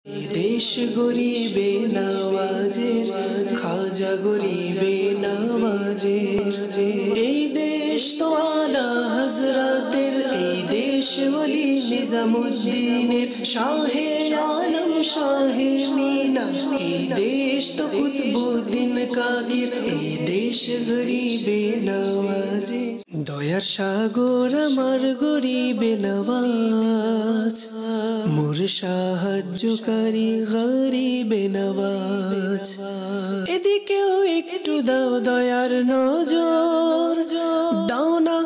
দেশ গরিবে নওয়াজের, খাজা গরিবে নওয়াজের। এই দেশ তো আলা হযরতের, এই দেশ ওলি নিজামুদ্দিনের, শাহে আলম শাহে মিনা। এই দেশ তো কুতুবউদ্দিন কাকির, এই দেশ গরিবে নওয়াজের। দয়ার সাগর আমার গরিবে নওয়াজ, মোর সাহায্যকারী গরিবে নওয়াজ। এদিকেও একটু দাও দয়ার নজর, দাও না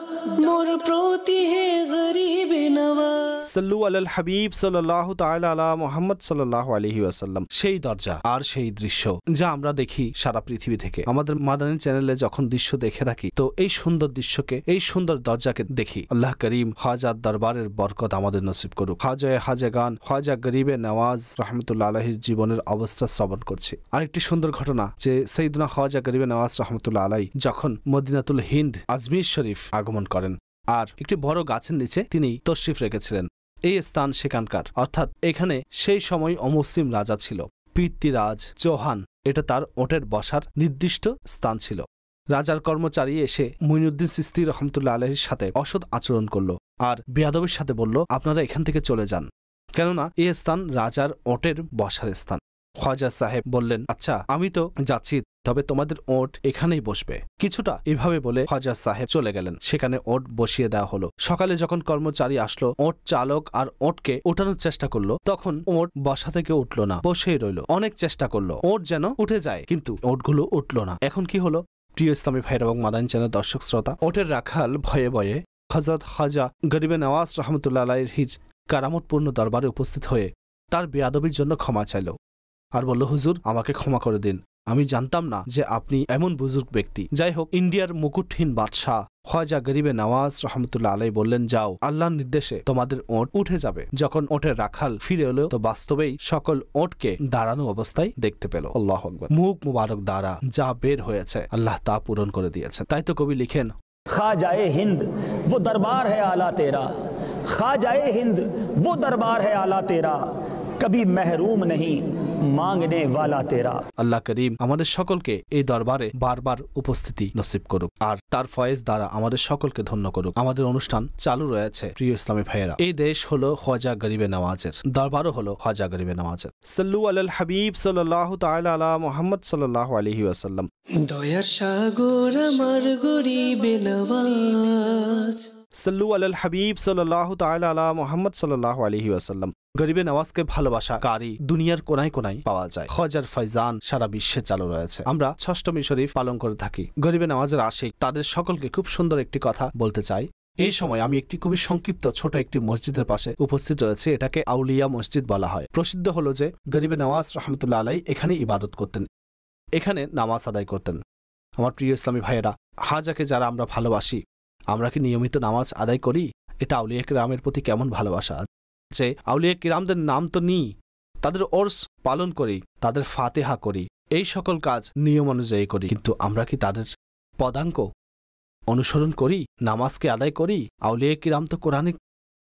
মোর প্রতি হে গরিবে নওয়াজ। সাল্লু আলাল হাবিব সাল্লাল্লাহু তাআলা আলা মুহাম্মদ সাল্লাল্লাহু আলাইহি ওয়াসাল্লাম। সেই দরজা আর সেই দৃশ্য যা আমরা দেখি সারা পৃথিবী থেকে। আমাদের মাদানী চ্যানেলে যখন দৃশ্য দেখে থাকি, তো এই সুন্দর দৃশ্যকে, এই সুন্দর দরজাকে দেখি। আল্লাহ করিম খাজার দরবারের বরকত আমাদের নসিব করুক। খাজায়ে হাজেগান খাজা গরিবে নওয়াজ রহমতুল্লাহ আলাইহির জীবনের অবস্থা শ্রবণ করছি। আরেকটি সুন্দর ঘটনা যে সৈয়দনা খাজা গরিবে নওয়াজ রহমতুল্লাহ আলাই যখন মদিনাতুল হিন্দ আজমির শরীফ আগমন করেন, আর একটি বড় গাছের নিচে তিনি তশরিফ রেখেছিলেন। এই স্থান সেখানকার, অর্থাৎ এখানে সেই সময় অমুসলিম রাজা ছিল, পৃথ্বীরাজ চৌহান। এটা তার ওটের বসার নির্দিষ্ট স্থান ছিল। রাজার কর্মচারী এসে মুইনুদ্দিন চিশতি রহমতুল্লাহ আলাইহির সাথে অসৎ আচরণ করল আর বেয়াদবির সাথে বলল, আপনারা এখান থেকে চলে যান, কেননা এই স্থান রাজার ওটের বসার স্থান। খাজা সাহেব বললেন, আচ্ছা আমি তো যাচ্ছি, তবে তোমাদের ওট এখানেই বসবে। কিছুটা এভাবে বলে খাজা সাহেব চলে গেলেন। সেখানে ওট বসিয়ে দেওয়া হলো। সকালে যখন কর্মচারী আসলো, ওট চালক আর ওটকে ওঠানোর চেষ্টা করলো, তখন ওট বসা থেকে উঠলো না, বসেই রইল। অনেক চেষ্টা করলো ওট যেন উঠে যায়, কিন্তু ওটগুলো উঠলো না। এখন কি হলো? প্রিয় ইসলামী ভাইরা এবং মাদানী চ্যানেল দর্শক শ্রোতা, ওটের রাখাল ভয়ে ভয়ে হযরত খাজা গরিবে নওয়াজ রহমতুল্লাহ আলাইহির কারামতপূর্ণ দরবারে উপস্থিত হয়ে তার বেয়াদবির জন্য ক্ষমা চাইল আর বলল, হুজুর আমাকে ক্ষমা করে দিন, আমি জানতাম না যে আপনি এমন বুজুর্গ ব্যক্তি। যাই হোক, ইন্ডিয়ার মুকুটহীন বাদশাহ খাজা গরিবে নওয়াজ রহমতুল্লাহ আলাই বললেন, যাও, আল্লাহর নির্দেশে তোমাদের ওট উঠে যাবে। যখন ওটের রাখাল ফিরে এলো, তো বাস্তবেই সকল ওটকে দাঁড়ানো অবস্থায় দেখতে পেল। আল্লাহু আকবার। মুখ মুবারক দ্বারা যা বের হয়েছে আল্লাহ তা পূরণ করে দিয়েছেন। তাই তো কবি লিখেন, খাজায়ে হিন্দ वो दरबार है आला तेरा, खाजाए हिंद वो दरबार है आला तेरा, कभी महरूम नहीं मांगने वाला तेरा। আল্লাহ করিম আমাদের সকলকে এই দরবারে বারবার উপস্থিতি নসিব করুক আর তার ফয়েজ দ্বারা আমাদের সকলকে ধন্য করুক। আমাদের অনুষ্ঠান চালু রয়েছে প্রিয় ইসলামী ভাইয়েরা। এই দেশ হলো খাজা গরিবে নওয়াজের, দরবারও হলো খাজা গরিবে নওয়াজের। সাল্লু আলাল হাবিব সাল্লাল্লাহু তাআলা আলা মুহাম্মদ সাল্লাল্লাহু আলাইহি ওয়াসাল্লাম। দয়ার সাগর আমার গরিবে নওয়াজ, সাল্লু আলাল হাবিব সাল্লাল্লাহু তাআলা আলা মুহাম্মদ সাল্লাল্লাহু আলাইহি ওয়াসাল্লাম। গরিবে নওয়াজকে ভালোবাসা কারি দুনিয়ার কোনায় কোনায় পাওয়া যায়। খাজার ফয়জান সারা বিশ্বে চালু রয়েছে। আমরা ষষ্ঠমী শরীফ পালন করে থাকি। গরিবে নওয়াজের আশিক তাদের সকলকে খুব সুন্দর একটি কথা বলতে চাই। এই সময় আমি একটি খুবই সংক্ষিপ্ত ছোট একটি মসজিদের পাশে উপস্থিত রয়েছে। এটাকে আউলিয়া মসজিদ বলা হয়। প্রসিদ্ধ হলো যে গরিবে নওয়াজ রহমতুল্লাহ আলাই এখানে ইবাদত করতেন, এখানে নামাজ আদায় করতেন। আমার প্রিয় ইসলামী ভাইয়েরা, হাজাকে যারা আমরা ভালোবাসি, আমরা কি নিয়মিত নামাজ আদায় করি? এটা আউলিয়া কিরামের প্রতি কেমন ভালোবাসা যে আউলিয়া কিরামদের নাম তো নিই, তাদের ওরস পালন করি, তাদের ফাতেহা করি, এই সকল কাজ নিয়ম অনুযায়ী করি, কিন্তু আমরা কি তাদের পদাঙ্ক অনুসরণ করি? নামাজকে আদায় করি? আউলিয়া কিরাম তো কোরআনে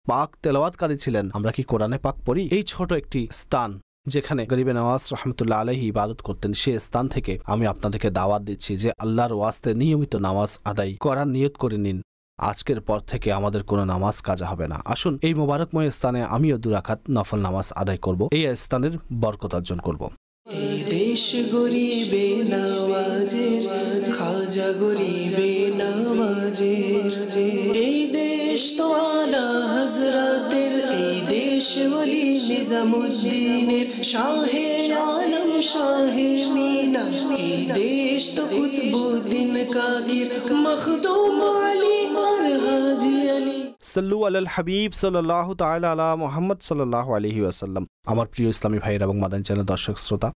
পাক তেলাওয়াতকারী ছিলেন, আমরা কি কোরআনে পাক পড়ি? এই ছোট একটি স্থান যেখানে গরিবে নওয়াজ রহমতুল্লাহ আলাইহি ইবাদত করতেন, সে স্থান থেকে আমি আপনাদেরকে দাওয়াত দিচ্ছি যে আল্লাহর ওয়াস্তে নিয়মিত নামাজ আদায় করার নিয়ত করে নিন। আজকের পর থেকে আমাদের কোনো নামাজ কাজা হবে না। আসুন এই মোবারকময় স্থানে আমিও 2 রাকাত নফল নামাজ আদায় করব, এই স্থানের বরকত অর্জন করব। এই দেশ গরিবে নওয়াজের, খাজা গরিবে নওয়াজের। এই দেশ তো আলা হযরতের, এই দেশ ওলি নিজামুদ্দিনের, শাহে আলম শাহে মিনা। এই দেশ তো কুতুবউদ্দিন কাকির, মখদুম আলী আর হাজী আলী। সাল্লু আলাল হাবিব সাল্লাল্লাহু তাআলা আলা মুহাম্মদ সাল্লাল্লাহু আলাইহি ওয়াসাল্লাম। আমার প্রিয় ইসলামী ভাইয়েরা এবং মাদানী চ্যানেল দর্শক শ্রোতা,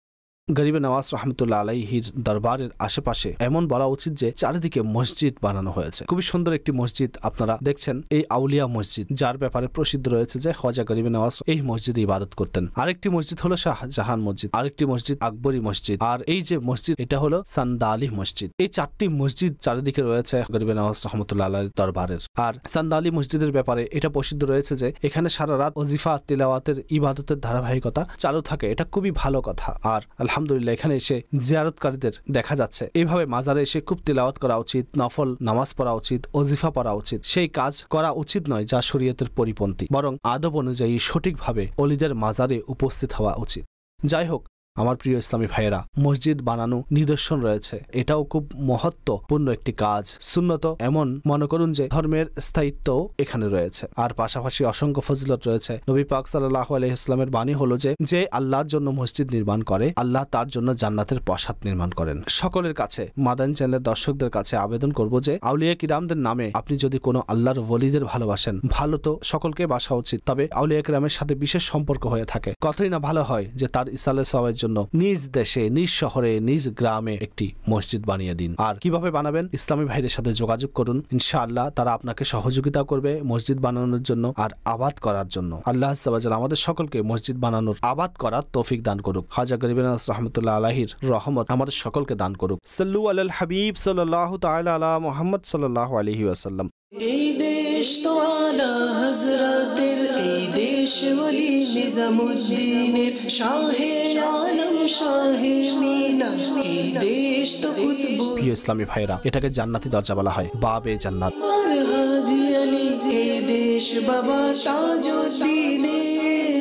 গরিবে নওয়াজ রহমতুল্লাহ আলাইহির দরবারের আশেপাশে এমন বলা উচিত যে চারিদিকে মসজিদ বানানো হয়েছে। খুবই সুন্দর একটি মসজিদ আপনারা দেখছেন, এই আউলিয়া মসজিদ, যার ব্যাপারে প্রসিদ্ধ রয়েছে যে খ্বাজা গরিবে নওয়াজ এই মসজিদে ইবাদত করতেন। আরেকটি মসজিদ হলো শাহজাহান মসজিদ, আরেকটি মসজিদ আকবরী মসজিদ, আর এই যে মসজিদ এটা হলো সান্দালি মসজিদ। এই চারটি মসজিদ চারিদিকে রয়েছে গরিবে নওয়াজ রহমতুল্লাহ আলাইহির দরবারের। আর সান্দালি মসজিদের ব্যাপারে এটা প্রসিদ্ধ রয়েছে যে এখানে সারা রাত ওজিফা তিলাওয়াতের ইবাদতের ধারাবাহিকতা চালু থাকে। এটা খুবই ভালো কথা। আর আলহামদুলিল্লাহ এখানে এসে জিয়ারতকারীদের দেখা যাচ্ছে। এইভাবে মাজারে এসে খুব তিলাওয়াত করা উচিত, নফল নামাজ পড়া উচিত, ওজিফা পড়া উচিত। সেই কাজ করা উচিত নয় যা শরীয়তের পরিপন্থী, বরং আদব অনুযায়ী সঠিকভাবে ওলিদের মাজারে উপস্থিত হওয়া উচিত। যাই হোক আমার প্রিয় ইসলামী ভাইয়েরা, মসজিদ বানানো নিদর্শন রয়েছে, এটাও খুব মহত্বপূর্ণ একটি কাজ, সুন্নত। এমন মনে করুন যে ধর্মের স্থায়িত্ব এখানে রয়েছে। আর পাশাপাশি অসংখ্য ফজিলত রয়েছে। নবী পাক সাল্লাল্লাহু আলাইহি ওয়াসাল্লামের বাণী হলো যে আল্লাহর জন্য মসজিদ নির্মাণ করে, আল্লাহ তার জন্য জান্নাতের প্রাসাদ নির্মাণ করেন। সকলের কাছে, মাদানী চ্যানেলের দর্শকদের কাছে আবেদন করব যে আউলিয়া কিরামদের নামে আপনি যদি কোনো আল্লাহর ওলিদের ভালোবাসেন, ভালো তো সকলকে বাসা উচিত, তবে আউলিয়া কিরামের সাথে বিশেষ সম্পর্ক হয়ে থাকে, কতই না ভালো হয় যে তার ইসালে সওয়াবের জন্য নিজ দেশে, নিজ শহরে, নিজ গ্রামে একটি মসজিদ বানিয়ে দিন। আর কিভাবে বানাবেন? ইসলামী ভাইদের সাথে যোগাযোগ করুন, ইনশাআল্লাহ তারা আপনাকে সহযোগিতা করবে মসজিদ বানানোর জন্য আর আবাদ করার জন্য। আল্লাহ সুবহানাহু আমাদের সকলকে মসজিদ বানানোর, আবাদ করার তৌফিক দান করুক। খ্বাজা গরিবে নওয়াজ রহমতুল্লাহ আলাইহির রহমত আমাদের সকলকে দান করুক। সাল্লু আলাল হাবিব সাল্লাল্লাহু তাআলা আলা মুহাম্মদ সাল্লাল্লাহু আলাইহি ওয়াসাল্লাম। এই দেশ তো আলা হযরতের, এই দেশ ওলি নিজামুদ্দিনের, শাহে আলম শাহে মিনা, এই দেশ তো কুতুব। প্রিয় ইসলামী ভাইরা, এটাকে জান্নাতি দরজা বলা হয়, বাবে জান্নাত। আর হাজী আলী, এই দেশ বাবা তাজউদ্দিনের,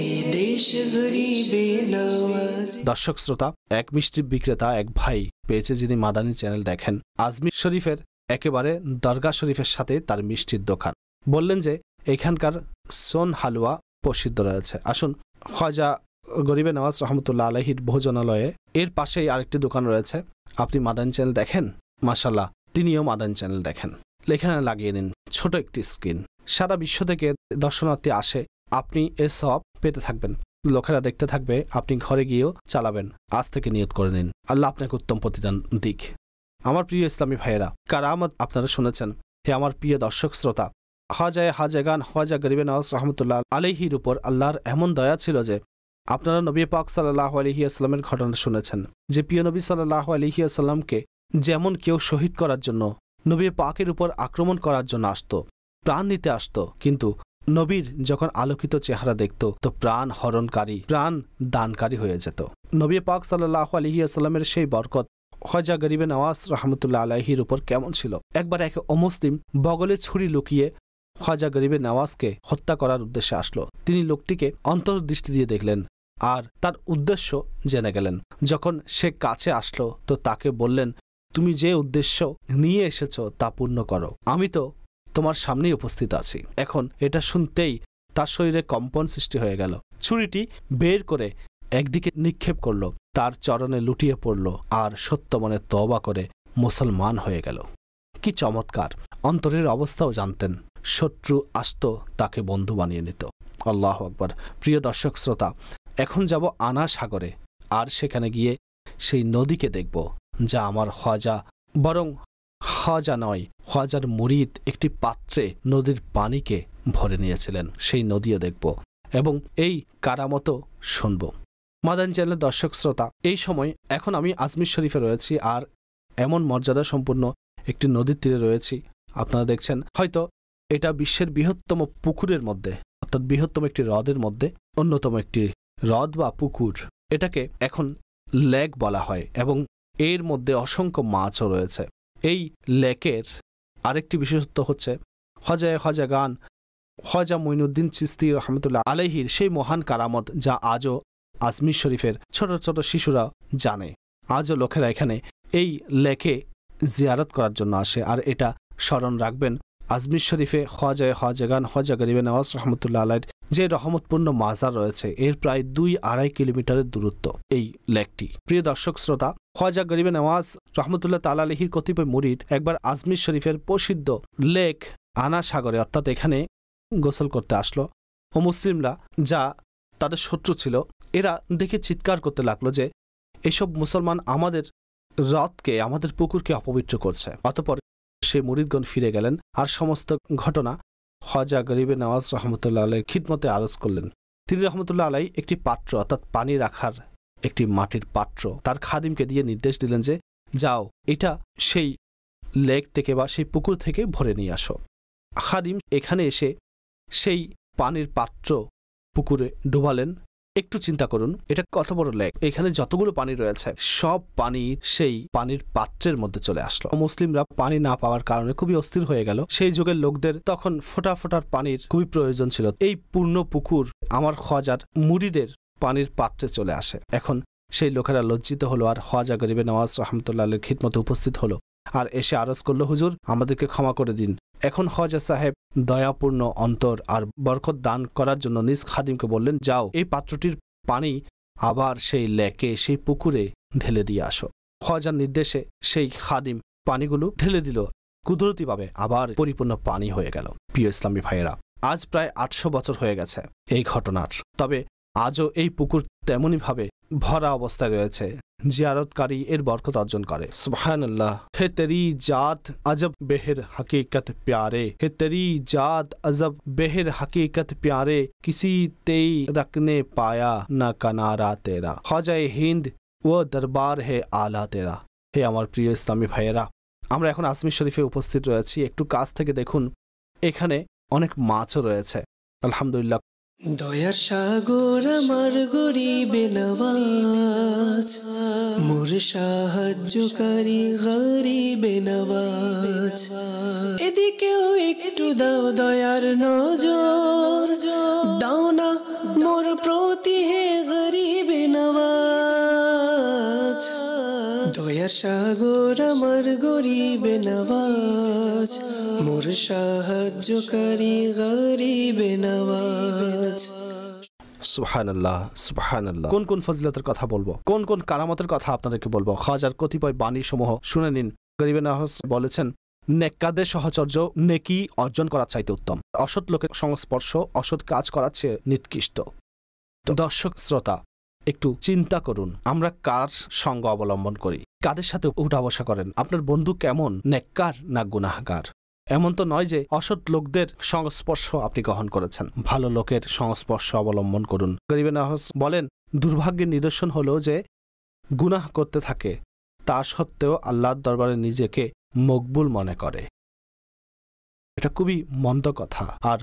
এই দেশ গরিবে নওয়াজ। দর্শক শ্রোতা, এক মিষ্টি বিক্রেতা এক ভাই পেয়েছে যিনি মাদানী চ্যানেল দেখেন। আজমির শরীফের একেবারে দরগা শরীফের সাথে তার মিষ্টির দোকান। বললেন যে এখানকার সোন হালুয়া প্রসিদ্ধ রয়েছে। আসুন, খ্বাজা গরিবে নওয়াজ রহমতুল্লাহ আলাইহির ভোজনালয়ে এর পাশেই আরেকটি দোকান রয়েছে। আপনি মাদানী চ্যানেল দেখেন, মাশাআল্লাহ তিনিও মাদানী চ্যানেল দেখেন। এখানে লাগিয়ে নিন ছোট একটি স্ক্রিন। সারা বিশ্ব থেকে দর্শনার্থী আসে, আপনি এর সওয়াব পেতে থাকবেন, লোকেরা দেখতে থাকবে, আপনি ঘরে গিয়েও চালাবেন। আজ থেকে নিয়ত করে নিন, আল্লাহ আপনাকে উত্তম প্রতিদান দিক। আমার প্রিয় ইসলামী ভাইয়েরা, কারামত আপনারা শুনেছেন। হে আমার প্রিয় দর্শক শ্রোতা, হাজাগান খ্বাজা গরিবে নওয়াজ রহমতুল্লাহ আলাইহির উপর আল্লাহর এমন দয়া ছিল যে আপনারা নবী পাক সাল্লাল্লাহু আলাইহি ওয়াসাল্লামের ঘটনা শুনেছেন যে প্রিয় নবী সাল্লাল্লাহু আলাইহি ওয়াসাল্লামকে যেমন কেউ শহীদ করার জন্য, নবী পাকের উপর আক্রমণ করার জন্য আসতো, প্রাণ নিতে আসতো, কিন্তু নবীর যখন আলোকিত চেহারা দেখত তো প্রাণ হরণকারী, প্রাণ দানকারী হয়ে যেত। নবী পাক সাল্লাল্লাহু আলাইহি ওয়াসাল্লামের সেই বরকত খ্বাজা গরিবে নওয়াজ রহমতুল্লাহ আলাইহির উপর কেমন ছিল? একবার এক অমুসলিম বগলে ছুরি লুকিয়ে খ্বাজা গরিবে নওয়াজকে হত্যা করার উদ্দেশ্যে আসলো। তিনি লোকটিকে অন্তর্দৃষ্টি দিয়ে দেখলেন আর তার উদ্দেশ্য জেনে গেলেন। যখন সে কাছে আসলো তো তাকে বললেন, তুমি যে উদ্দেশ্য নিয়ে এসেছো তা পূর্ণ করো, আমি তো তোমার সামনেই উপস্থিত আছি। এখন এটা শুনতেই তার শরীরে কম্পন সৃষ্টি হয়ে গেল। ছুরিটি বের করে একদিকে নিক্ষেপ করলো, তার চরণে লুটিয়ে পড়ল আর সত্য মনে তওবা করে মুসলমান হয়ে গেল। কি চমৎকার! অন্তরের অবস্থাও জানতেন, শত্রু আসত তাকে বন্ধু বানিয়ে নিত। আল্লাহু আকবার। প্রিয় দর্শক শ্রোতা, এখন যাব আনা সাগরে, আর সেখানে গিয়ে সেই নদীকে দেখব যা আমার খ্বাজা, বরং খ্বাজা নয়, খ্বাজার মুরিদ একটি পাত্রে নদীর পানিকে ভরে নিয়েছিলেন। সেই নদীও দেখব এবং এই কারামতও শুনব। মাদানী চ্যানেলের দর্শক শ্রোতা, এই সময় এখন আমি আজমির শরীফে রয়েছি আর এমন মর্যাদা সম্পূর্ণ একটি নদীর তীরে রয়েছি। আপনারা দেখছেন হয়তো এটা বিশ্বের বৃহত্তম পুকুরের মধ্যে, অর্থাৎ বৃহত্তম একটি হ্রদের মধ্যে অন্যতম একটি হ্রদ বা পুকুর। এটাকে এখন লেক বলা হয় এবং এর মধ্যে অসংখ্য মাছও রয়েছে। এই লেকের আরেকটি বিশেষত্ব হচ্ছে খ্বাজাগান খ্বাজা মুঈনুদ্দিন চিশতি রহমতুল্লাহ আলাইহির সেই মহান কারামত যা আজও আজমির শরীফের ছোট ছোট শিশুরা জানে। আজও লোকেরা এখানে এই লেকে জিয়ারত করার জন্য আসে। আর এটা স্মরণ রাখবেন, আজমির শরীফে খ্বাজাগান খ্বাজা গরিবে নওয়াজ রহমতুল্লাহ আলাইহির যে রহমতপূর্ণ মাজার রয়েছে এর প্রায় 2-2.5 কিলোমিটারের দূরত্ব এই লেকটি। প্রিয় দর্শক শ্রোতা, খ্বাজা গরিবে নওয়াজ রহমতুল্লাহ তাআলা আলাইহির কতিপয় মুরিদ একবার আজমির শরীফের প্রসিদ্ধ লেক আনা সাগরে, অর্থাৎ এখানে গোসল করতে আসলো। ও মুসলিমরা যা তাদের শত্রু ছিল, এরা দেখে চিৎকার করতে লাগলো যে এসব মুসলমান আমাদের হ্রদকে, আমাদের পুকুরকে অপবিত্র করছে। অতঃপর সে মুরিদগণ ফিরে গেলেন আর সমস্ত ঘটনা খাজা গরিবে নওয়াজ রহমতুল্লাহ আলাই খিদমতে আরজ করলেন। তিনি রহমতুল্লাহ আলাই একটি পাত্র, অর্থাৎ পানি রাখার একটি মাটির পাত্র তার খাদিমকে দিয়ে নির্দেশ দিলেন যে যাও, এটা সেই লেক থেকে বা সেই পুকুর থেকে ভরে নিয়ে আসো। খাদিম এখানে এসে সেই পানির পাত্র পুকুরে ডুবালেন। একটু চিন্তা করুন, এটা কত বড় লেক, এখানে যতগুলো পানি রয়েছে সব পানি সেই পানির পাত্রের মধ্যে চলে আসলো। মুসলিমরা পানি না পাওয়ার কারণে খুবই অস্থির হয়ে গেল। সেই যুগের লোকদের তখন ফোঁটা ফোঁটার পানির খুবই প্রয়োজন ছিল। এই পূর্ণ পুকুর আমার খাজার মুরিদের পানির পাত্রে চলে আসে। এখন সেই লোকেরা লজ্জিত হলো আর খাজা গরিবে নওয়াজ রহমতুল্লাহ আলাইহির খিদমতে উপস্থিত হলো আর এসে আরজ করলো, হুজুর আমাদেরকে ক্ষমা করে দিন। এখন খাজা সাহেব দয়াপূর্ণ অন্তর আর বরকত দান করার জন্য নিজ খাদিমকে বললেন, যাও এই পাত্রটির পানি আবার সেই লেকে, সেই পুকুরে ঢেলে দিয়ে আসো। খাজার নির্দেশে সেই খাদিম পানিগুলো ঢেলে দিল। কুদরতিভাবে আবার পরিপূর্ণ পানি হয়ে গেল। প্রিয় ইসলামী ভাইয়েরা, আজ প্রায় 800 বছর হয়ে গেছে এই ঘটনার। তবে আজও এই পুকুর তেমনই ভাবে ভরা অবস্থায় রয়েছে, জিয়ারতকারী এর বরকত অর্জন করে। সুবহানাল্লাহ। হে তেরি জাত আজব বেহের হकीकत प्यारे, হে তেরি জাত আজব বেহের हकीकत प्यारे, किसी तेई रखने पाया ना कनारा तेरा, ख्वाजाए हिंद ও দরবার হে আলা তেরা। হে আমার প্রিয় ইসলামী ভাইয়েরা, আমরা এখন আজমির শরীফে উপস্থিত রয়েছি। একটু কাছ থেকে দেখুন, এখানে অনেক মাছও রয়েছে। আলহামদুলিল্লাহ। দয়ার সাগর আমার গরিবে নওয়াজ, মোর সাহায্যকারী গরিবে নওয়াজ, এদিকেও একটু দাও দয়ার নজর, দাও না মোর প্রতি হে গরিবে নওয়াজ। দয়ার সাগর আমার গরিবে নওয়াজ, মোর সাহায্যকারী গরিবে নওয়াজ। সুবহানাল্লাহ, সুবহানাল্লাহ। কোন কোন ফজিলতের কথা বলবো, কোন কোন কারামতের কথা আপনাদেরকে বলবো, খাজার কতিপয় বাণী সমূহ শুনে নিন। গরিবে নওয়াজ বলেছেন, নেককারদের সহচর্য নেকি অর্জন করার চাইতে উত্তম, অসৎ লোকের সংস্পর্শ অসৎ কাজ করার চেয়ে নিকৃষ্ট। দর্শক শ্রোতা, একটু চিন্তা করুন, আমরা কার সঙ্গ অবলম্বন করি, কাদের সাথে উঠা বসা করেন? আপনার বন্ধু কেমন, নেককার না গুনাহগার? এমন তো নয় যে অসৎ লোকদের সংস্পর্শ আপনি গ্রহণ করেছেন, ভালো লোকের সংস্পর্শ অবলম্বন করুন। গরিবে নওয়াজ বলেন, দুর্ভাগ্যের নিদর্শন হলো যে গুনাহ করতে থাকে, তা সত্ত্বেও আল্লাহর দরবারে নিজেকে মকবুল মনে করে। এটা খুবই মন্দ কথা আর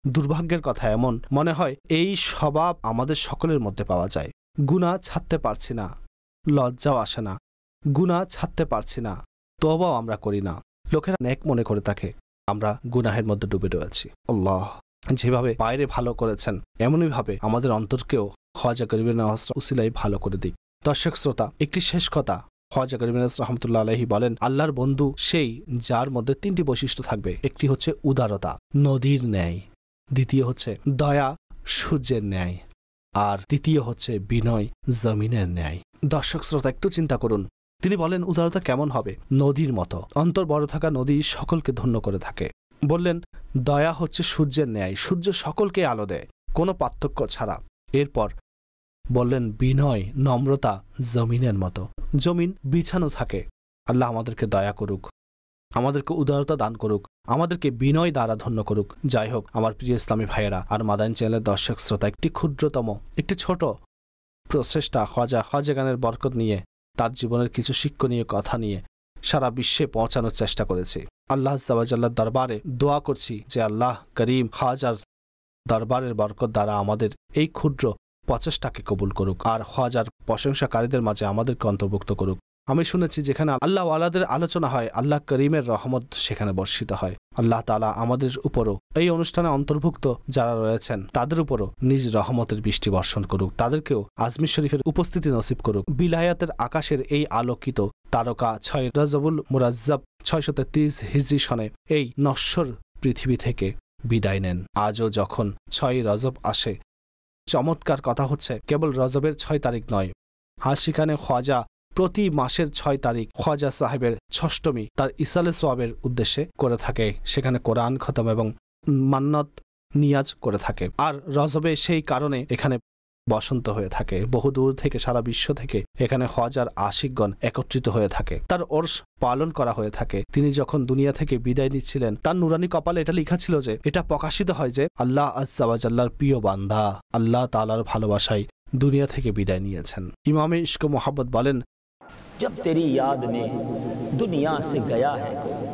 দুর্ভাগ্যের কথা। এমন মনে হয় এই স্বভাব আমাদের সকলের মধ্যে পাওয়া যায়। গুনাহ ছাড়তে পারছি না, লজ্জাও আসে না, গুনাহ ছাড়তে পারছি না, তওবাও আমরা করি না। লোকেরা নেক মনে করে থাকে, আমরা গুনাহের মধ্যে ডুবে রয়েছি। আল্লাহ যেভাবে বাইরে ভালো করেছেন, এমনই ভাবে আমাদের অন্তরকেও খাজা গরিবে নওয়াজ উসিলাই ভালো করে দিক। দর্শক শ্রোতা, একটি শেষ কথা। খাজা গরিবে নওয়াজ রহমতুল্লাহ আলাইহি বলেন, আল্লাহর বন্ধু সেই যার মধ্যে 3টি বৈশিষ্ট্য থাকবে। একটি হচ্ছে উদারতা, নদীর ন্যায়, দ্বিতীয় হচ্ছে দয়া, সূর্যের ন্যায়, আর তৃতীয় হচ্ছে বিনয়, জমিনের ন্যায়। দর্শক শ্রোতা, একটু চিন্তা করুন। তিনি বলেন উদারতা কেমন হবে? নদীর মতো। অন্তর বড় থাকা নদী সকলকে ধন্য করে থাকে। বললেন দয়া হচ্ছে সূর্যের ন্যায়, সূর্য সকলকে আলো দেয় কোনো পার্থক্য ছাড়া। এরপর বললেন বিনয়, নম্রতা জমিনের মতো, জমিন বিছানো থাকে। আল্লাহ আমাদেরকে দয়া করুক, আমাদেরকে উদারতা দান করুক, আমাদেরকে বিনয় দ্বারা ধন্য করুক। যাই হোক আমার প্রিয় ইসলামী ভাইয়েরা আর মাদানী চ্যানেলের দর্শক শ্রোতা, একটি ক্ষুদ্রতম, একটি ছোট প্রচেষ্টা খাজা গানের বরকত নিয়ে, তার জীবনের কিছু শিক্ষণীয় কথা নিয়ে সারা বিশ্বে পৌঁছানোর চেষ্টা করেছি। আল্লাহ আজ্জাওয়াজাল্লাহর দরবারে দোয়া করছি যে আল্লাহ করিম খাজার দরবারের বরকত দ্বারা আমাদের এই ক্ষুদ্র প্রচেষ্টাকে কবুল করুক আর খাজার প্রশংসাকারীদের মাঝে আমাদেরকে অন্তর্ভুক্ত করুক। আমি শুনেছি যেখানে আল্লাহ ওয়ালাদের আলোচনা হয়, আল্লাহ করিমের রহমত সেখানে বর্ষিত হয়। আল্লাহ তাআলা আমাদের উপরও, এই অনুষ্ঠানে অন্তর্ভুক্ত যারা রয়েছেন তাদের উপরও নিজ রহমতের বৃষ্টি বর্ষণ করুক, তাদেরকেও আজমির শরীফের উপস্থিতি নসিব করুক। বিলায়াতের আকাশের এই আলোকিত তারকা 6 রজবুল মুরাজ্জাব 633 হিজরি সনে এই নশ্বর পৃথিবী থেকে বিদায় নেন। আজও যখন 6 রজব আসে, চমৎকার কথা হচ্ছে কেবল রজবের 6 তারিখ নয়, আজ সেখানে খাজা প্রতি মাসের 6 তারিখ খাজা সাহেবের ষষ্ঠমী তার ইসালে সোয়াবের উদ্দেশ্যে করে থাকে। সেখানে কোরআন খতম এবং মান্নত নিয়াজ করে থাকে। আর রজবে সেই কারণে এখানে বসন্ত হয়ে থাকে, বহুদূর থেকে সারা বিশ্ব থেকে এখানে হজ আর আশিকগণ একত্রিত হয়ে থাকে, তার ওরস পালন করা হয়ে থাকে। তিনি যখন দুনিয়া থেকে বিদায় নিচ্ছিলেন তার নুরানি কপালে এটা লেখা ছিল যে, এটা প্রকাশিত হয় যে আল্লাহ আজ্জা ওয়া জাল্লার প্রিয় বান্দা আল্লাহ তাআলার ভালোবাসায় দুনিয়া থেকে বিদায় নিয়েছেন। ইমামে ইশক ও মোহাব্বত বলেন, जब तेरी याद में दुनिया से गया है कोई,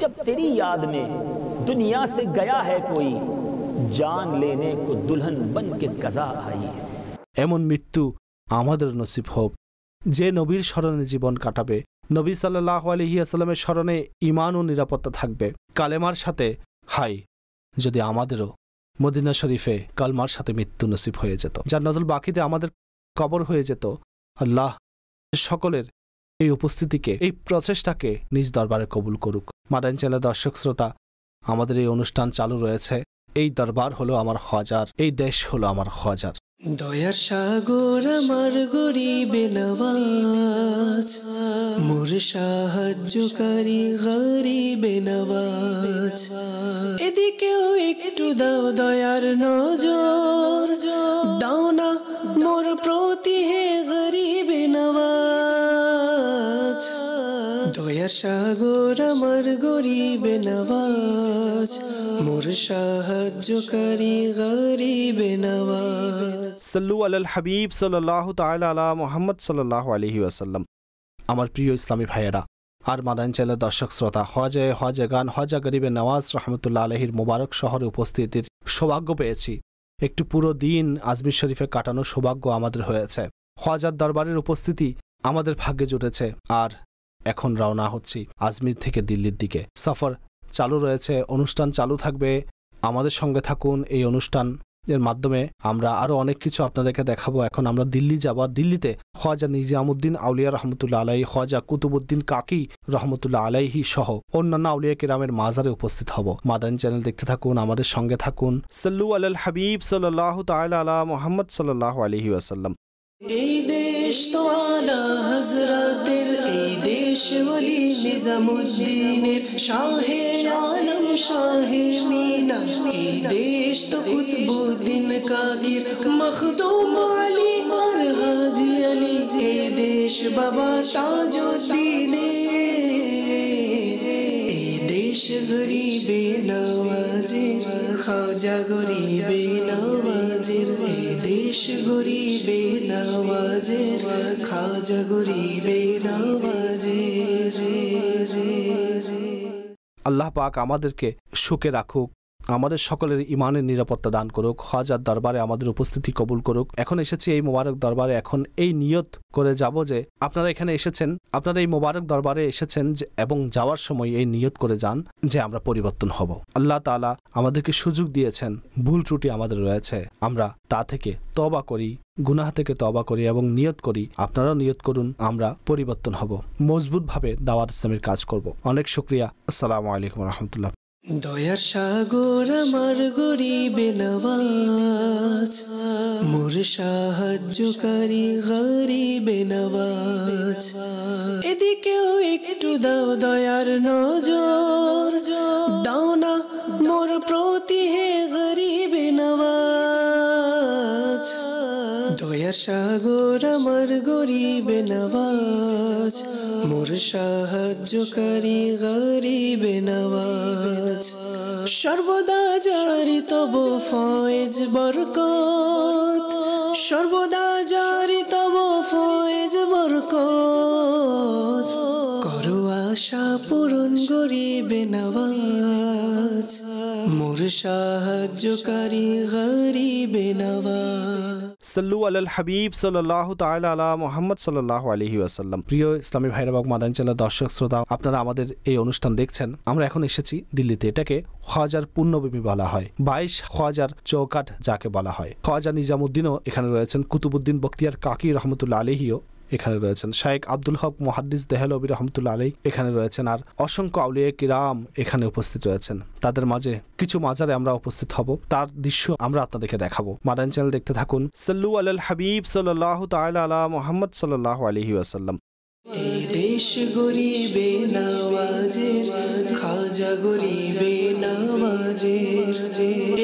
जब तेरी याद में दुनिया से गया है कोई, जान लेने को दुल्हन बन के कज़ा आई है। এমন মৃত্যু আমাদের নসিব হোক যে নবীর স্মরণে জীবন কাটাবে, নবী সাল্লাল্লাহু আলাইহি ওয়াসাল্লামের স্মরণে ঈমান ও নিরাপত্তা থাকবে কালেমার সাথে। হাই যদি আমাদেরও মদিনা শরীফে কালমার সাথে মৃত্যু নসিব হয়ে যেত, জান্নাতুল বাকিতে আমাদের কবর হয়ে যেত। আল্লাহ সকলের এই উপস্থিতিকে, এই প্রচেষ্টাকে নিজ দরবারে কবুল করুক। মাদানী চ্যানেলের দর্শক শ্রোতা, আমাদের এই অনুষ্ঠান চালু রয়েছে। এই দরবার হলো আমার হজার, এই দেশ হলো আমার হজার। দয়ার সাগর আমার গরিবে নওয়াজ, মোর সাহায্যকারী গরিবে নওয়াজ, এদিকেও একটু দাও দয়ার নজর, দাও না মোর প্রতি হে গরিবে নওয়াজ। দয়ার সাগর আমার গরিবে নওয়াজ, মোর সাহায্যকারী গরিবে নওয়াজ। সাল্লু আলাল হাবিব সাল্লাল্লাহু তাআলা আলা মুহাম্মদ সাল্লাল্লাহু আলাইহি ওয়াসাল্লাম। আমার প্রিয় ইসলামী ভাইয়েরা আর মাদানী চ্যানেলের দর্শক শ্রোতা, হজে গান হজা গরিবে নওয়াজ রহমতুল্লাহ আলাইহির মোবারক শহরে উপস্থিতির সৌভাগ্য পেয়েছি। একটু পুরো দিন আজমির শরীফে কাটানোর সৌভাগ্য আমাদের হয়েছে। হজার দরবারের উপস্থিতি আমাদের ভাগ্যে জুটেছে। আর এখন রওনা হচ্ছি আজমির থেকে দিল্লির দিকে। সফর চালু রয়েছে, অনুষ্ঠান চালু থাকবে। আমাদের সঙ্গে থাকুন। এই অনুষ্ঠান এর মাধ্যমে আমরা আরো অনেক কিছু আপনাদেরকে দেখাবো। এখন আমরা দিল্লি যাব। দিল্লিতে খাজা নিজামুদ্দিন আউলিয়া রহমতুল্লাহ আলাইহি, খাজা কুতুবউদ্দিন কাকি রহমতুল্লাহ আলাইহি সহ অন্যান্য আউলিয়া কেরামের মাজারে উপস্থিত হব। মাদানী চ্যানেল দেখতে থাকুন, আমাদের সঙ্গে থাকুন। সাল্লু আলাল হাবিব সাল্লাল্লাহু তাআলা আলা মুহাম্মদ সাল্লাল্লাহু আলাইহি ওয়াসাল্লাম। এই দেশ তো আলা হযরতের, এই দেশ ওলি নিজামুদ্দিনের, শাহে আলম শাহে মিনা, এই দেশ তো কুতুবউদ্দিন কাকির, মখদুম আলী আর হাজি আলী, এই দেশ বাবা তাজউদ্দিনের, এই দেশ গরিবে নওয়াজের, খাজা গরিবে নওয়াজের, এই দেশ গরিবে নওয়াজের, খাজা গরিবে নওয়াজের। আল্লাহ পাক আমাদেরকে সুখে রাখুক, আমাদের সকলের ইমানের নিরাপত্তা দান করুক, খাজার দরবারে আমাদের উপস্থিতি কবুল করুক। এখন এসেছি এই মোবারক দরবারে, এখন এই নিয়ত করে যাব যে আপনারা এখানে এসেছেন, আপনারা এই মোবারক দরবারে এসেছেন এবং যাওয়ার সময় এই নিয়ত করে যান যে আমরা পরিবর্তন হব। আল্লাহ তাআলা আমাদেরকে সুযোগ দিয়েছেন, ভুল ত্রুটি আমাদের রয়েছে, আমরা তা থেকে তওবা করি, গুনাহ থেকে তওবা করি এবং নিয়ত করি, আপনারাও নিয়ত করুন আমরা পরিবর্তন হব, মজবুতভাবে দাওয়াত ইসলামের কাজ করব। অনেক শুকরিয়া। আসসালামু আলাইকুম রাহমাতুল্লাহ। দয়ার সাগর আমার গরিবে নওয়াজ, মোর সাহায্যকারী গরিবে নওয়াজ, এদিকেও একটু দাও দয়ার নজর, দাও না মোর প্রতি হে গরিবে নওয়াজ। দয়ার সাগর আমার গরিবে নওয়াজ, মোর সাহায্যকারী গরিবে নওয়াজ, সর্বদা জারি তব ফয়েজ বরকত, সর্বদা জারি তব ফয়েজ বরকত, করো আশা পূরণ গরিবে নওয়াজ, মোর সাহায্যকারী গরিবে নওয়াজ। সাল্লু আলাল হাবিব সাল্লাল্লাহু তাআলা আলা মুহাম্মদ সাল্লাল্লাহু আলাইহি ওয়াসাল্লাম। প্রিয় ইসলামী ভাইরা এবং মাদানী চ্যানেলের দর্শক শ্রোতা, আপনারা আমাদের এই অনুষ্ঠান দেখছেন। আমরা এখন এসেছি দিল্লিতে। এটাকে খাজার পুণ্যভূমি বলা হয়, 22 খাজার চৌকাঠ যাকে বলা হয়। খাজা নিজামুদ্দিনও এখানে রয়েছেন, কুতুবউদ্দিন বখতিয়ার কাকি রহমতুল্লাহ আলাইহিও এখানে রয়েছেন, শাইখ আব্দুল হক মুহাদ্দিস দেহলভী রহমতুল্লাহ আলাইহি এখানে রয়েছেন, আর অসংখ্য আউলিয়া কিরাম এখানে উপস্থিত রয়েছেন। তাদের মাঝে কিছু মাজারে আমরা উপস্থিত হব, তার দৃশ্য আমরা আপনাদেরকে দেখাবো। মাদানী চ্যানেল দেখতে থাকুন। সাল্লু আলাল হাবিব সাল্লাল্লাহু তাআলা আলা মুহাম্মদ সাল্লাল্লাহু আলাইহি ওয়াসাল্লাম। এই দেশ গরিবে নওয়াজের, খাজা গরিবে নওয়াজের।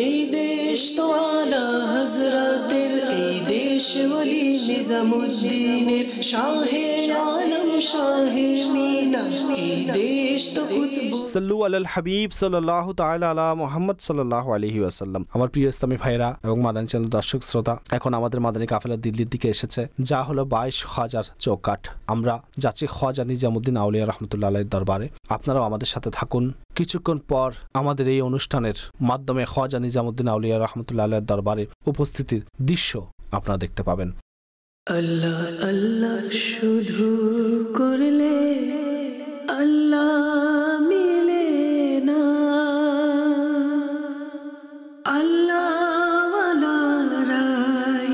এই দেশ তো আলা হযরতের, এই দেশ ওলি নিজামুদ্দিনের, শাহে আলম শাহে মিনা। এই দেশ তো কুতুব। সাল্লু আলাল হাবিব সাল্লাল্লাহু তাআলা আলা মুহাম্মদ সাল্লাল্লাহু আলাইহি ওয়াসাল্লাম। আমার প্রিয় ইসলামী ভাইরা এবং মাদানী চ্যানেল দর্শক শ্রোতা, এখন আমাদের মাদানী কাফেলা দিল্লির দিকে এসেছে, যা হলো 22,000 চৌকাঠ। আমরা যাচ্ছি খাজা নিজামুদ্দিন আউলিয়া রাহমাতুল্লাহ আলাইহির দরবারে। আপনারাও আমাদের সাথে থাকুন। কিছুক্ষণ পর আমাদের এই অনুষ্ঠানের মাধ্যমে খাজা নিজামুদ্দিন আউলিয়া রাহমাতুল্লাহ আলাইহির দরবারে উপস্থিতির দৃশ্য আপনারা দেখতে পাবেন। আল্লাহ আল্লাহ শুধু করলে আল্লাহ মিলে না, আল্লাহওয়ালারাই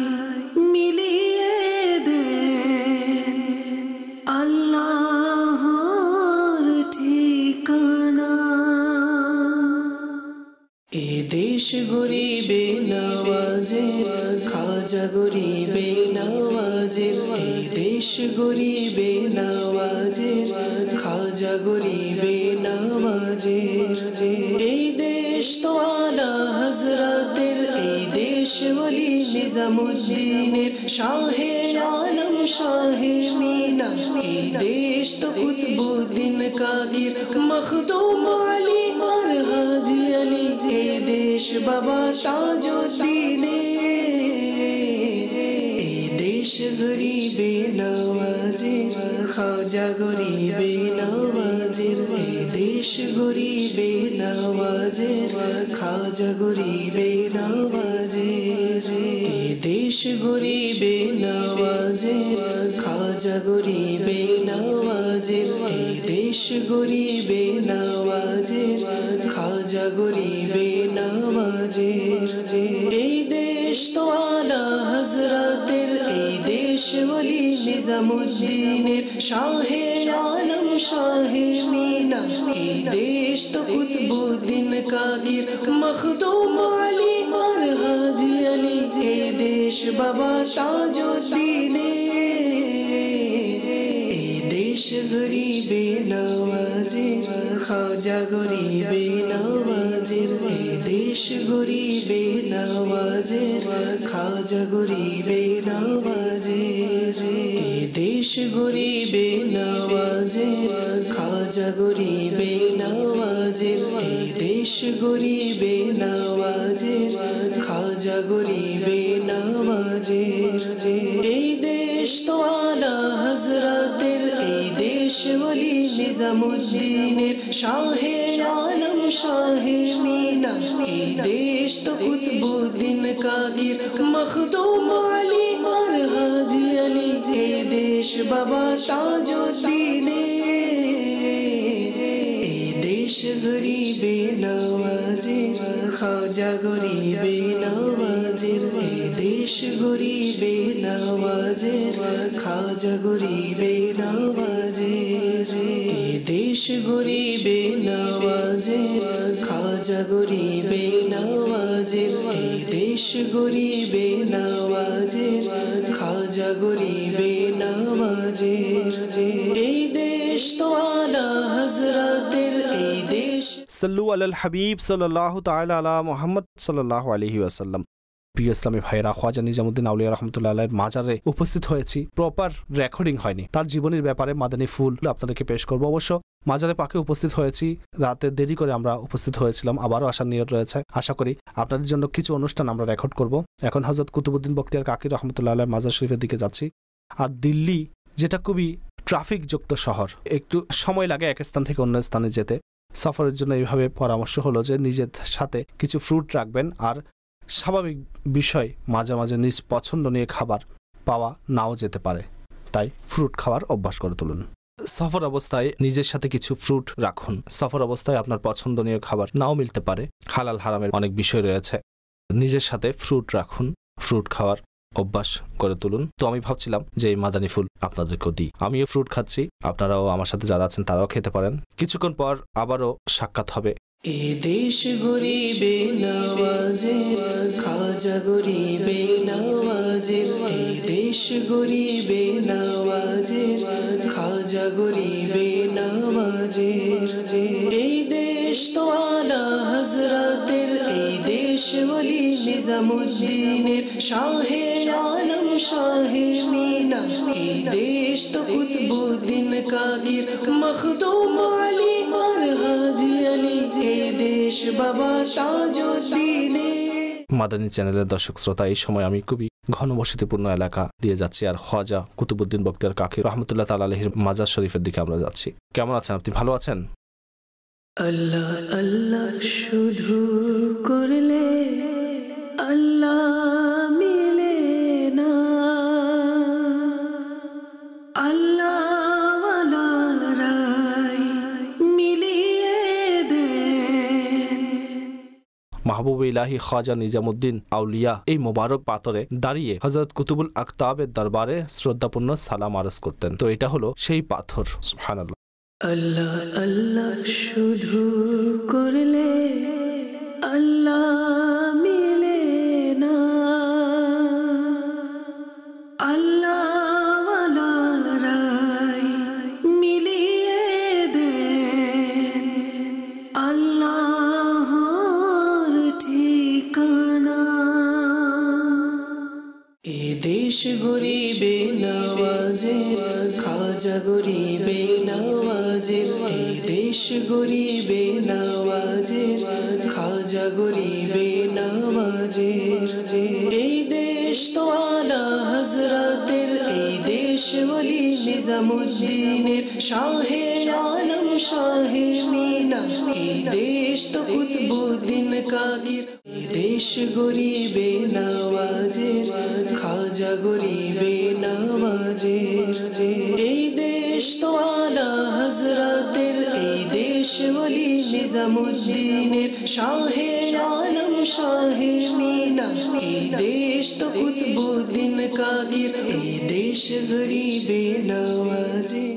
মিলিয়ে দেন আল্লাহর ঠিকানা। এ দেশ গরিবে নওয়াজের, খাজা গরিবে নওয়াজের। এই দেশ গরিবে নওয়াজের, খাজা গরিবে নওয়াজের। এই দেশ তো আলা হযরতের, এই দেশ ওলি নিজামুদ্দিনের, শাহে আলম শাহে মিনা। এই দেশ তো কুতুবউদ্দিন কাকির, মখদুম আলী আর হাজি আলী। এ দেশ বাবা তাজউদ্দিনের। এই দেশ গরিবে নওয়াজের, খাজা গরিবে নওয়াজের। এই দেশ গরিবে নওয়াজের, খাজা গরিবে নওয়াজের। এই দেশ গরিবে নওয়াজের, খাজা গরিবে নওয়াজের। এই দেশ গরিবে নওয়াজের, খাজা গরিবে নওয়াজের। এই দেশ তো আলা হযরতের, এই দেশ ওলি নিজামুদ্দিনের, শাহে আলম শাহে মিনা। এই দেশ তো কুতুবউদ্দিন কাকির, মখদুম আলী আর হাজি আলী। এ দেশ বাবা তাজউদ্দিনের। এই দেশ গরিবে নওয়াজের, খাজা গরিবে নওয়াজের। এই দেশ গরিবে নওয়াজের, খাজা গরিবে নওয়াজের। এই দেশ গরিবে নওয়াজের, খাজা গরিবে নওয়াজের। এই দেশ গরিবে নওয়াজের, খাজা গরিবে নওয়াজের। এই দেশ তো আলা হযরতের, এই দেশ ওলি নিজামুদ্দিনের, শাহে আলম শাহে মিনা। এই দেশ তো কুতুবউদ্দিন কাকির, মখদুম আলী আর হাজি আলী। এ দেশ বাবা তাজউদ্দিনের। এই দেশ গরিবে নওয়াজের, খাজা গরিবে নওয়াজের। এই দেশ গরিবে নওয়াজের, খাজা গরিবে নওয়াজের। এই দেশ গরিবে নওয়াজের, খাজা গরিবে নওয়াজের। এই দেশ গরিবে নওয়াজের, খাজা গরিবে নওয়াজের। এই দেশ তো আলা হযরতের, এই দেশ। সাল্লু আলাল হাবিব সাল্লাল্লাহু তাআলা আলা মুহাম্মদ সাল্লাল্লাহু আলাইহি ওয়াসাল্লাম। প্রিয় ইসলামী ভাইরা, খাজা নিজামুদ্দিন আউলিয়া রাহমাতুল্লাহ আলাইহির মাজারে উপস্থিত হয়েছি। প্রপার রেকর্ডিং হয়নি। তার জীবনের ব্যাপারে মাদানী ফুল আপনাদেরকে পেশ করব। অবশ্য মাজারে পাকে উপস্থিত হয়েছি, রাতে দেরি করে আমরা উপস্থিত হয়েছিলাম, আবারও আসার নিয়ত রয়েছে। আশা করি আপনাদের জন্য কিছু অনুষ্ঠান আমরা রেকর্ড করব। এখন হযরত কুতুবউদ্দিন বখতিয়ার কাকি রাহমাতুল্লাহ আলাইহির মাজার শরীফের দিকে যাচ্ছি। আর দিল্লি, যেটা খুবই ট্রাফিকযুক্ত শহর, একটু সময় লাগে এক স্থান থেকে অন্য স্থানে যেতে। সফরের জন্য এইভাবে পরামর্শ হলো যে নিজের সাথে কিছু ফ্রুট রাখবেন। আর স্বাভাবিক বিষয়, মাঝে মাঝে নিজ পছন্দ নিয়ে খাবার পাওয়া নাও যেতে পারে, তাই ফ্রুট খাওয়ার অভ্যাস করে তুলুন। সফর অবস্থায় নিজের সাথে কিছু ফ্রুট রাখুন। সফর অবস্থায় আপনার পছন্দনীয় খাবার নাও মিলতে পারে, হালাল হারামের অনেক বিষয় রয়েছে। নিজের সাথে ফ্রুট রাখুন, ফ্রুট খাওয়ার অভ্যাস করে তুলুন। তো আমি ভাবছিলাম যে এই মাদানী ফুল আপনাদেরকেও দিই। আমিও ফ্রুট খাচ্ছি, আপনারাও আমার সাথে যারা আছেন তারাও খেতে পারেন। কিছুক্ষণ পর আবারও সাক্ষাৎ হবে। এ দেশ গরিবে নওয়াজের, খাজা গরিবে নওয়াজের। এই দেশ গরিবে নওয়াজের, খাজা খাজা গরিবে নওয়াজের। এই দেশ তো আলা হযরতের, এই দেশ ওলি নিজামুদ্দিনের, শাহে আলম শাহে মিনা। এই দেশ তো কুতবুদ্দিন কাকির, মখদুম আলী আর হাজি আলী। এই দেশ বাবা তাজউদ্দিনের। মাদানী চ্যানেলের দর্শক শ্রোতা, এই সময় আমি খুবই ঘনবসতিপূর্ণ এলাকা দিয়ে যাচ্ছি, আর খাজা কুতুবউদ্দিন বখতিয়ার কাকি রহমতুল্লাহ তাআলা আলাইহির মাজার শরীফের দিকে আমরা যাচ্ছি। কেমন আছেন আপনি? ভালো আছেন? আল্লাহ আল্লাহ শুধু করলে আল্লাহ মিলে না, আল্লাহ ওয়ালারাই মিলিয়ে দে। মাহবুব ইলাহি খাজা নিজামুদ্দিন আউলিয়া এই মোবারক পাথরে দাঁড়িয়ে হযরত কুতুবুল আকতাবের দরবারে শ্রদ্ধাপূর্ণ সালাম আরজ করতেন। তো এটা হলো সেই পাথর। সুবহানাল্লাহ। আল্লাহ আল্লাহ শুধু করলে আল্লাহ মিলে না, আল্লাহ ওয়ালারাই মিলিয়ে দে। আল্লাহর ঠিকানা এ দেশ গরিবে নওয়াজের, খাজা গরিবে নওয়াজের। এই দেশ গরিবে নওয়াজের, খাজা গরিবে নওয়াজের। এই দেশ তো আলা হযরতের, এই দেশ ওলি নিজামুদ্দিনের, শাহে আলম শাহে মিনা। এই দেশ তো কুতবুদ্দিন কাকির, এই দেশ গরিবে নওয়াজের, খাজা গরিবে নওয়াজের। এই দেশ তো আলা হযরতের, এই দেশ ওলি নিজামুদ্দিনের, শাহে আলম শাহে মিনা। এই দেশ তো কুতবুদ্দিন কাকির, এই দেশ গরিবে নওয়াজের।